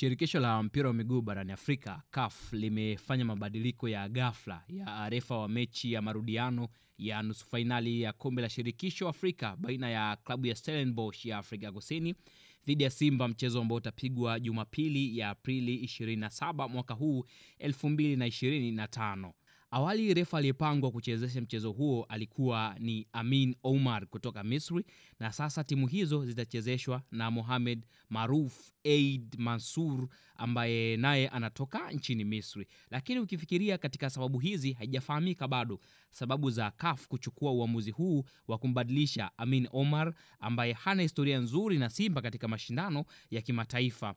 Shirikisho la mpira wa miguu barani Afrika, CAF, limefanya mabadiliko ya ghafla ya refa wa mechi ya marudiano ya nusu finali ya kombe la shirikisho Afrika baina ya klabu ya Stellenbosch ya Afrika Kusini dhidi ya Simba, mchezo ambao utapigwa Jumapili ya Aprili 27 mwaka huu 2025. Awali refa aliyepangwa kuchezesha mchezo huo alikuwa ni Amin Omar kutoka Misri, na sasa timu hizo zitachezeshwa na Mohamed Maruf Eid Mansour ambaye naye anatoka nchini Misri. Lakini ukifikiria katika sababu hizi, haijafahamika bado sababu za CAF kuchukua uamuzi huu wa kumbadilisha Amin Omar ambaye hana historia nzuri na Simba katika mashindano ya kimataifa.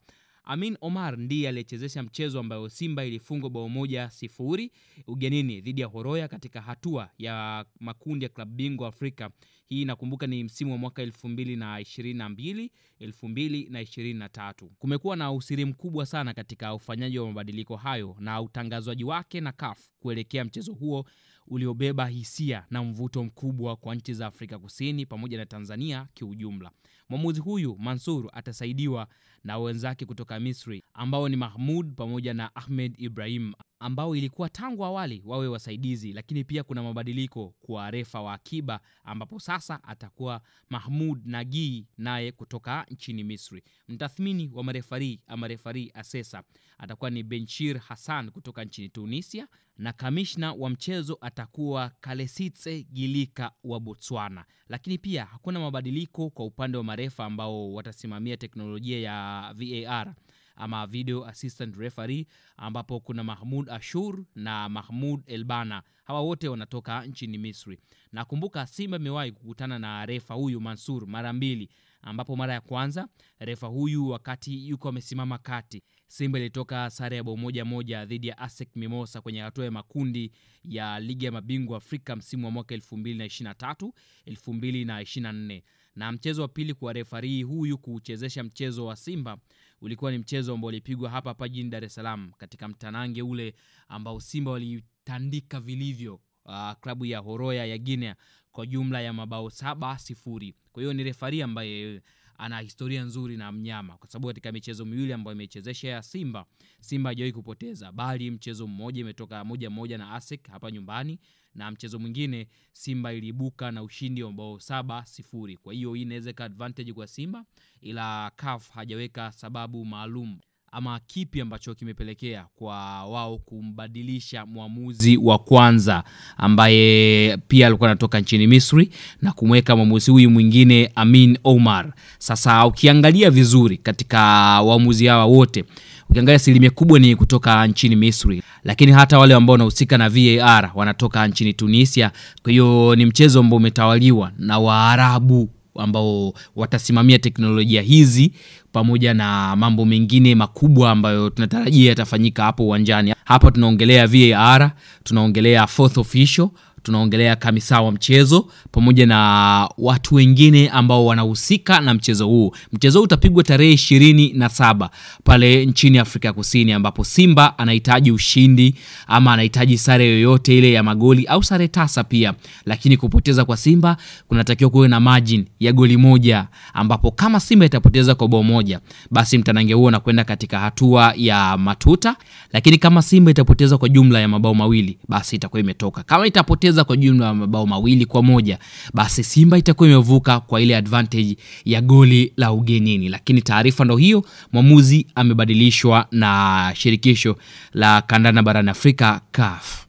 Amin Omar ndiye aliyechezesha mchezo ambao Simba ilifungwa bao 1-0 ugenini dhidi ya Horoya katika hatua ya makundi ya klabu bingwa Afrika. Hii nakumbuka ni msimu wa mwaka 2022-2023. Kumekuwa na usiri mkubwa sana katika ufanyaji wa mabadiliko hayo na utangazwaji wake na CAF kuelekea mchezo huo uliobeba hisia na mvuto mkubwa kwa nchi za Afrika Kusini pamoja na Tanzania kiujumla. Mwamuzi huyu Mansour atasaidiwa na wenzake kutoka Misri ambao ni Mahmoud pamoja na Ahmed Ibrahim, ambao ilikuwa tangu awali wawe wasaidizi, lakini pia kuna mabadiliko kwa refa wa akiba ambapo sasa atakuwa Mahmoud Nagi naye kutoka nchini Misri. Mtathmini wa refari asesa atakuwa ni Benchir Hassan kutoka nchini Tunisia, na kamishna wa mchezo atakuwa Kalesitse Gilika wa Botswana. Lakini pia hakuna mabadiliko kwa upande wa marefa ambao watasimamia teknolojia ya VAR ama video assistant referee, ambapo kuna Mahmoud Ashur na Mahmoud Elbana. Hawa wote wanatoka nchini Misri. Na kumbuka Simba imewahi kukutana na refa huyu Mansour mara mbili, ambapo mara ya kwanza refa huyu wakati yuko amesimama kati, Simba ilitoka sare ya bao 1-1 dhidi ya ASEC Mimosa kwenye hatua ya makundi ya ligi ya mabingwa Afrika msimu wa mwaka 2023-2024. Na mchezo wa pili kwa refari huyu kuchezesha mchezo wa Simba ulikuwa ni mchezo ambao ulipigwa hapa jijini Dar es Salaam katika mtanange ule ambao Simba walitandika vilivyo klabu ya Horoya ya Guinea kwa jumla ya mabao 7-0. Kwa hiyo ni refari ambaye ana historia nzuri na mnyama, kwa sababu katika michezo miwili ambayo imechezesha ya Simba hajawahi kupoteza, bali mchezo mmoja imetoka 1-1 na ASEC hapa nyumbani, na mchezo mwingine Simba iliibuka na ushindi wa bao 7-0. Kwa hiyo hii inaweza ka advantage kwa Simba, ila CAF hajaweka sababu maalum ama kipi ambacho kimepelekea kwa wao kumbadilisha muamuzi wa kwanza ambaye pia alikuwa anatoka nchini Misri na kumweka muamuzi huyu mwingine Amin Omar. Sasa ukiangalia vizuri katika waamuzi hawa wote, ukiangalia asilimia kubwa ni kutoka nchini Misri, lakini hata wale ambao wanahusika na VAR wanatoka nchini Tunisia. Kwa hiyo ni mchezo ambao umetawaliwa na Waarabu ambao watasimamia teknolojia hizi pamoja na mambo mengine makubwa ambayo tunatarajia yatafanyika hapo uwanjani. Hapa tunaongelea VAR, tunaongelea fourth official, tunaongelea kamisa wa mchezo pamoja na watu wengine ambao wanahusika na mchezo huu. Mchezo huu utapigwa tarehe 27 pale nchini Afrika Kusini, ambapo Simba anahitaji ushindi ama anahitaji sare yoyote ile ya magoli au sare tasa pia. Lakini kupoteza kwa Simba kunatakiwa kuwe na margin ya goli moja, ambapo kama Simba itapoteza kwa bao moja, basi mtanange huo unakwenda katika hatua ya matuta. Lakini kama Simba itapoteza kwa jumla ya mabao mawili, basi itakuwa imetoka. Kama itapoteza kwa jumla ya mabao 2-1, basi Simba itakuwa imevuka kwa ile advantage ya goli la ugenini. Lakini taarifa ndo hiyo, mwamuzi amebadilishwa na shirikisho la kandanda barani Afrika, CAF.